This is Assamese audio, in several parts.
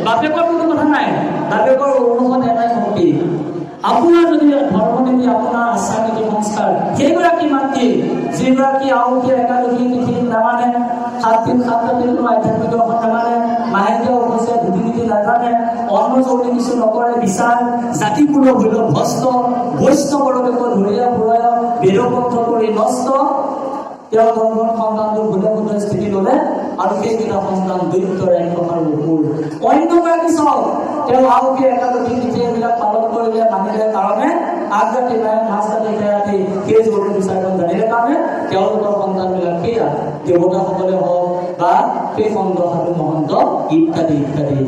বাপেকৰ কোনো কথা নাই, বাপেকৰ অনুসৰণ এটাই শক্তি। আপোনাৰ যদি ধৰ্মনীতি, আপোনাৰ আচাৰ নীতি সংস্কাৰ, সেইগৰাকী মাতৃ যিগৰাকী আউসী একাদশী তিথি নামানে, 7 দিন 7 ৰাতিৰ কোনো আধ্যাত্মিক দৰ্শন নামানে, মাহেকীয়া অৱশ্যে ৰীতি নীতি নাজানে, অন্ন চৌৰি কিছু নকৰে, বিচাৰ জাতিকুল ভৈল ভস্ত, বৈষ্ণৱৰকে ধৰিয়া ফুৰায়া বেদপন্থ কৰি নষ্ট, তেওঁ গৰ্ভৰ সন্তানটোৰ ভূলে ভূলে স্থিতি ল'লে আৰু সেইকেইটা সন্তান দৈত্য ৰাক্ষস আৰু অসুৰ। অন্যগৰাকী চাওক, তেওঁ আউসী একাদশী তিথি এইবিলাক পালন কৰিলে মানিলে কাৰণে আগৰাতি নাই মাজৰাতি ৰাতি সেই জীৱনৰ বিচাৰখন জানিলে কাৰণে তেওঁলোকৰ সন্তানবিলাক সেয়া দেৱতাসকলে হওক বা সেই সন্ত সাধু মহন্ত ইত্যাদি ইত্যাদি।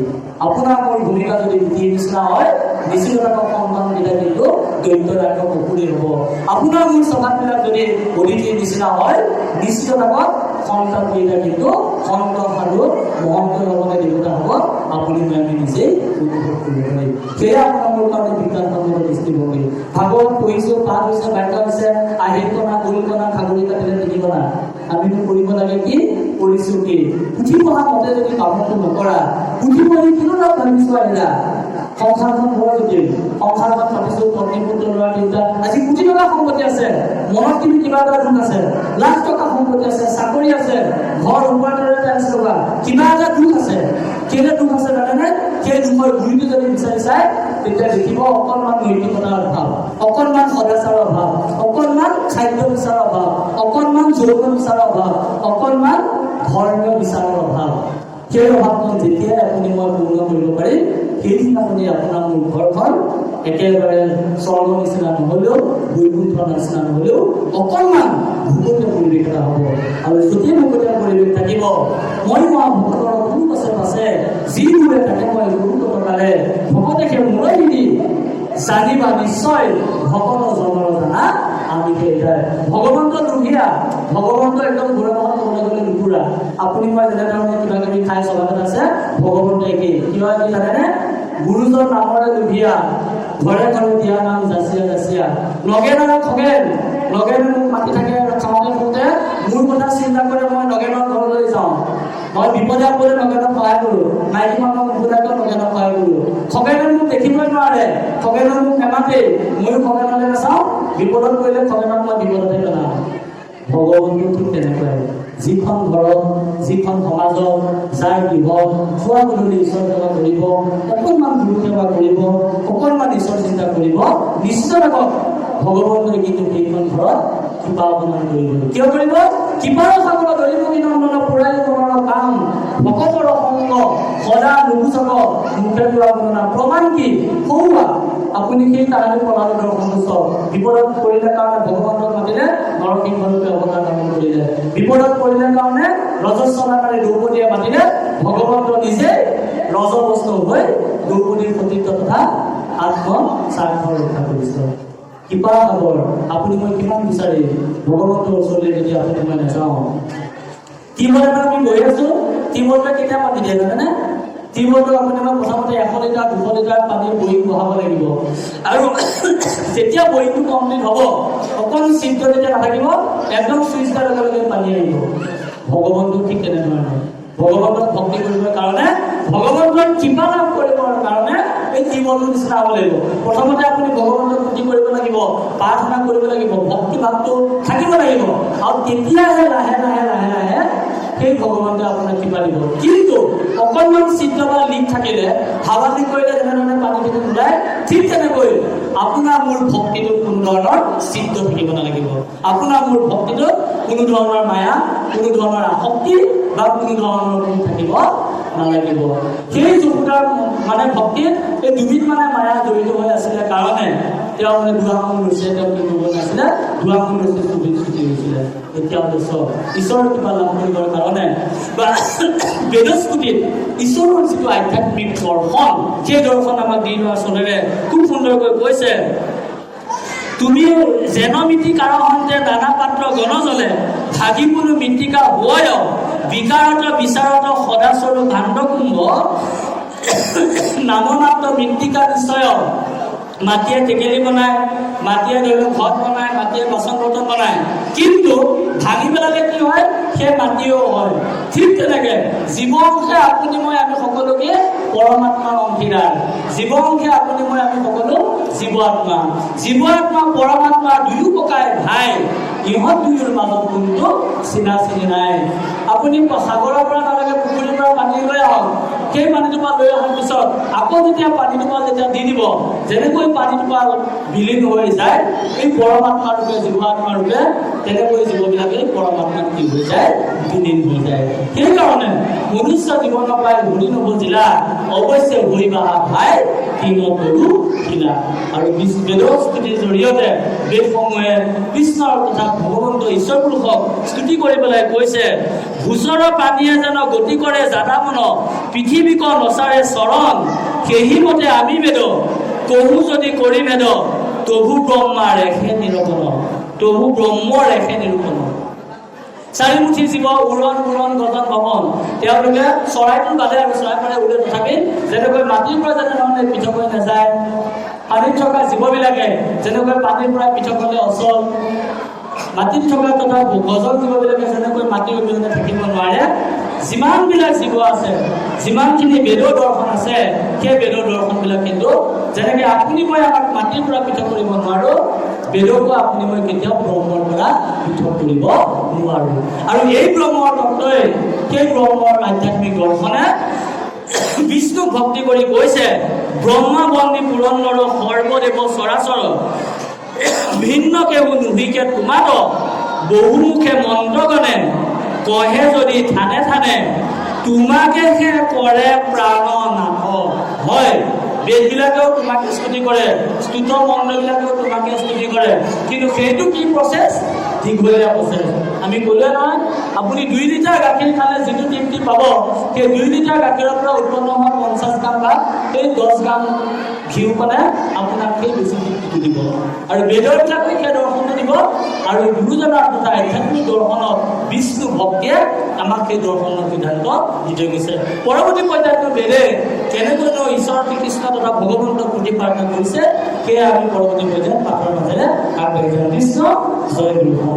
আপোনাৰ মোৰ ভূমিকা যদি ৰীতিৰ নিচিনা হয়, নিশ্চিতভাৱে সন্তানবিলাক কিন্তু দৈত্য ৰাক্ষস অসুৰেই হ'ব। আপোনাৰ মোৰ স্বভাৱবিলাক যদি অদিতিৰ নিচিনা হয়, নিশ্চিতভাৱে সন্তানবিলাক কিন্তু সন্ত সাধু মহন্ত লগতে দেৱতা হ'ব। আপুনি আমি নিজেই অনুভৱ কৰিব পাৰিম। সেয়া আপোনাৰ মোৰ কাৰণে বিজ্ঞানসন্মত দৃষ্টিভংগী। ভাগৱত পঢ়িছোঁ, পাঠ হৈছে, বাক্য হৈছে, আহিল কণা, গুল কণা, খাগৰি কাটিলে 3 কণা। আমিনো কৰিব লাগে কি, কৰিছোঁ কি? পুথি পঢ়া মতে যদি কামটো নকৰা, পুথি পঢ়ি কিনো লাভ ভাবিছোঁ আহিলা? সংসাৰখন বৰ জটিল। সংসাৰখন পাতিছোঁ, পত্নী পুত্ৰ ল'ৰা তিনিটা, আজি কোটি টকা সম্পত্তি আছে, মনত কিন্তু কিবা এটা দুখ আছে, লাখ টকা সম্পত্তি আছে, চাকৰি আছে, ঘৰ উপাৰ্জনৰ টাইলছ লগা, কিবা এটা দুখ আছে। কেলে দুখ আছে জানেনে? সেই দুখৰ গুৰিটো যদি বিচাৰি চাই, তেতিয়া দেখিব অকণমান নৈতিকতাৰ অভাৱ, অকণমান সদাচাৰৰ অভাৱ, অকণমান খাদ্য বিচাৰৰ অভাৱ, অকণমান যৌন বিচাৰৰ অভাৱ, অকণমান ধৰ্মীয় বিচাৰৰ অভাৱ। সেই অভাৱখন যেতিয়াই আপুনি মই পূৰ্ণ কৰিব পাৰিম, সেইদিনাখনি আপোনাৰ মোৰ ঘৰখন একেবাৰে স্বৰ্গ নিচিনা নহ'লেও, বৈকুণ্ঠৰ নিচিনা নহ'লেও অকণমান ভূগোলীয় পৰিৱেশ এটা হ'ব। আৰু যদি ভূগোলীয় পৰিৱেশ থাকিব, মই ভকতৰ কোনো পাছে পাছে যিবোৰে থাকে মই গুৰুত্ব প্ৰকাৰে ভকতে সেই মূৰাই দি জানিবা নিশ্চয় ভকত জনৰ জানা আমি সেইটাই। ভগৱন্ত দুখীয়া, ভগৱন্ত একদম ঘূৰা মাহত ক'বলৈ গ'লে নুঘূৰা। আপুনি মই যেনেধৰণে কিবা কিবি খাই চলাত আছে, ভগৱন্ত একেই। কিবা কি জানেনে? গুৰুজন নামৰে দুখীয়া, ঘৰে ঘৰে দিয়া নাম জাচিয়া জাচিয়া। নগেনৰ খগেন, নগেনে মোক মাতি থাকে খাওঁতে শুওঁতে, মোৰ কথা চিন্তা কৰে মই নগেনৰ ঘৰলৈ যাওঁ। মই বিপদে আপদে নগেনক সহায় কৰোঁ, মাইকী মানুহক নুবুজাকৈ নগেনক সহায় কৰোঁ। খগেনে মোক দেখিবই নোৱাৰে, খগেনে মোক নেমাতেই, ময়ো খগেনলৈ নাচাওঁ। বিপদত পৰিলে খগেনক মই বিপদতে পেলাওঁ। ভগৱন্তও ঠিক তেনেকুৱাই। যিখন ঘৰত, যিখন সমাজত, যাৰ গৃহত খোৱা গধূলি ঈশ্বৰ সেৱা কৰিব, অকণমান গুৰু সেৱা কৰিব, অকণমান ঈশ্বৰ চিন্তা কৰিব, নিশ্চয় ৰাখক ভগৱন্তই কিন্তু সেইখন ঘৰত কৃপা অকণমান কৰিব। কিয় কৰিব? কৃপাৰ সাগৰ ধৰিব বিনন্দন পুৰাই মনৰ কাম, ভকতৰ সংগ সদা নুবুজক মুখে তোলা বৰ্ণনা। প্ৰমাণ কি? সৌৱা আপুনি সেই তাহানি প্ৰলাদৰ দৰ্শন চাওক। বিপদত পৰিলে কাৰণে ভগৱানক মাতিলে নৰসিংহৰূপে অৱতাৰ ধাৰণ কৰিলে। বিপদত পৰিলে কাৰণে ৰজস্বলাকাৰী দ্ৰৌপদীয়ে মাতিলে ভগৱন্ত নিজে ৰজবস্তু হৈ দ্ৰৌপদীৰ সতীত্ব তথা আত্মস্বাৰ্থ ৰক্ষা কৰিছে। কৃপা সাগৰ আপুনি মই কিমান বিচাৰি ভগৱন্তৰ ওচৰলৈ যদি আপুনি মই নাযাওঁ। টিউবৱেলত আমি গৈ আছো, টিউবৱেলে কেতিয়া পানী দিয়ে জানেনে? টিউবৱেলত আপুনি মই প্ৰথমতে 100 লিটাৰ 200 লিটাৰ পানীৰ বৰিং বহাব লাগিব। আৰু যেতিয়া বৰিংটো কমপ্লিট হ'ব, অকণ চিন্তা যেতিয়া নাথাকিব, একদম চুইচটাৰ লগে লগে পানী আহিব। ভগৱন্ত ঠিক তেনেধৰণে ভগৱন্তক ভক্তি কৰিবৰ কাৰণে, ভগৱন্তৰ কৃপা লাভ কৰিবৰ কাৰণে এই টিউবৱেলৰ নিচিনা হ'ব লাগিব। প্ৰথমতে আপুনি ভগৱন্তক ভক্তি কৰিব লাগিব, প্ৰাৰ্থনা কৰিব লাগিব, ভক্তি ভাৱটো থাকিব লাগিব, আৰু তেতিয়াহে লাহে লাহে লাহে লাহে সেই ভগৱন্তে আপোনাক কৃপা দিব। কিন্তু অকণমান চিত্ৰ বা লিক থাকিলে, হাৱালি কৰিলে যেনেধৰণে পানীখিনি ওলায়, ঠিক তেনেকৈ আপোনাৰ মোৰ ভক্তিটোত কোনো ধৰণৰ চিত্ৰ থাকিব নালাগিব। আপোনাৰ মোৰ ভক্তিটোত কোনো ধৰণৰ মায়া, কোনো ধৰণৰ আসক্তি বা কোনো ধৰণৰ গুণ থাকিব নালাগিব। সেই যশোদাৰ মানে ভক্তিত এই দুবিধ মানে মায়া জড়িত হৈ আছিলে কাৰণে তেওঁ মানে দুৱাখন লৈছে, তেওঁ কি কৰিব নাছিলে, দুৱাখন লৈছে দুবিধ ছুটি হৈছিলে। এতিয়া ঈশ্বৰৰ কিবা লাভ কৰিবৰ কাৰণে বা বেদস্ফুটিত ঈশ্বৰৰ যিটো আধ্যাত্মিক দৰ্শন, সেই দৰ্শন আমাক দি লোৱাৰ চলেৰে খুব সুন্দৰকৈ কৈছে, তুমি যেন মৃত্তিকাৰ সন্তে দানা পাত্ৰ গণজলে ভাগিবুলু মৃত্তিকা হয় বিকাৰত বিচাৰত সদাস্বৰূপ ভাণ্ড কুম্ভ নামনাত্ম মৃত্তিকা নিশ্চয়। মাটিয়ে টেকেলি বনায়, মাটিয়ে ধৰি লওক ঘৰ বনায়, মাটিয়ে বাচন বৰ্তন বনায়, কিন্তু ভাঙি পেলালে কি হয়? সেই মাটিও হয়। ঠিক তেনেকে জীৱ অংশে আপুনি মই আমি সকলোকে পৰম পৰমাত্মাৰ অংশীদাৰ। জীৱ অংশী আপুনি মই আমি সকলো জীৱ আত্মা পৰমাত্মা দুয়ো ককাই ভাই, ইহঁত দুয়োৰ মাজত কোনো চিনা চিনি নাই। আপুনি সাগৰৰ পৰা নালাগে পুখুৰীৰ পৰা পানী লৈ আহক, সেই পানীটোপা লৈ অহাৰ পিছত আকৌ যেতিয়া পানীটোপা যেতিয়া দি দিব, যেনেকৈ পানীটোপা বিলীন হৈ যায় এই পৰমাত্মা ৰূপে জীৱ আত্মা ৰূপে, তেনেকৈ জীৱবিলাকে পৰমাত্মাত কি হৈ যায়, বিলীন হৈ যায়। সেইকাৰণে মনুষ্য জীৱনৰ পৰাই ঘূৰি নুবুজিলা, অৱশ্যে হৈ বাহা ভাই কিন তৰু শিলা। আৰু বেদৰ স্তুতিৰ জৰিয়তে বেদসমূহে কৃষ্ণৰ তথা ভগৱন্ত ঈশ্বৰ পুৰুষক স্তুতি কৰি পেলাই কৈছে, ভূচৰ পানীয়ে যেন গতি কৰে জাদা মন, পৃথিৱীক নচাৰে চৰণ, সেই মতে আমি বেদ কহু যদি কৰি বেদ, তবু ব্ৰহ্মা ৰেখে নিৰূপণ, তবু ব্ৰহ্ম ৰেখে নিৰূপণ। চাৰিমুঠি জীৱ উৰণ গজন ভৱন, তেওঁলোকে চৰাইটোৰ বাদে আৰু চৰাই পাৰে উৰে, তথাপি যেনেকৈ মাটিৰ পৰা যেনেধৰণে পৃথক হৈ নাযায়, পানীত থকা জীৱবিলাকে যেনেকৈ পানীৰ পৰা পৃথক হ'লে অচল, মাটিত থকা তথা গজন জীৱবিলাকে যেনেকৈ মাটিৰ অবিহনে থাকিব নোৱাৰে, যিমানবিলাক জীৱ আছে, যিমানখিনি বেদৰ দৰ্শন আছে, সেই বেদৰ দৰ্শনবিলাক কিন্তু যেনেকৈ আপুনি মই আমাক মাটিৰ পৰা পৃথক কৰিব নোৱাৰোঁ, বেদকো আপুনি মই কেতিয়াও ব্ৰহ্মৰ পৰা পৃথক কৰিব নোৱাৰোঁ। আৰু এই ব্ৰহ্মৰ তত্ত্বই, সেই ব্ৰহ্মৰ আধ্যাত্মিক দৰ্শনে বিষ্ণুক ভক্তি কৰি কৈছে, ব্ৰহ্মা বন্দী পুৰন্দৰ সৰ্বদেৱ চৰাচৰ, ভিন্ন কেহু নুহিকে তোমাত, বহুমুখে মন্ত্ৰগণে কহে যদি থানে থানে, তোমাকে সে কৰে প্ৰাণ নাথ। হয়, বেদবিলাকেও তোমাকে স্তুতি কৰে, স্তুত মন্ত্ৰবিলাকেও তোমাকে স্তুতি কৰে, কিন্তু সেইটো কি প্ৰচেছ? দীঘলীয়া প্ৰচেছ। আমি ক'লোৱে নহয়, আপুনি 2 লিটাৰ গাখীৰ খালে যিটো তৃপ্তি পাব, সেই 2 লিটাৰ গাখীৰৰ পৰা উৎপন্ন হোৱা 50 গ্ৰাম বা সেই 10 গ্ৰাম ঘিউ মানে আপোনাক সেই বেছি তৃপ্তিটো দিব। আৰু বেদবিলাকে সেই দৰ্শনটো দিব, আৰু গুৰুজনাৰ তথা আধ্যাত্মিক দৰ্শনত বিষ্ণু ভক্তিয়ে আমাক সেই দৰ্শনৰ সিদ্ধান্ত দি থৈ গৈছে। পৰৱৰ্তী পৰ্যায়ত বেদে কেনেকৈনো ঈশ্বৰ শ্ৰীকৃষ্ণ তথা ভগৱন্তক প্ৰতি প্ৰাৰ্থনা কৰিছে, সেয়া আমি পৰৱৰ্তী পৰ্যায়ত পাঠৰ মাজেৰে আগবাঢ়ি যাম। কৃষ্ণ জয় গুৰু।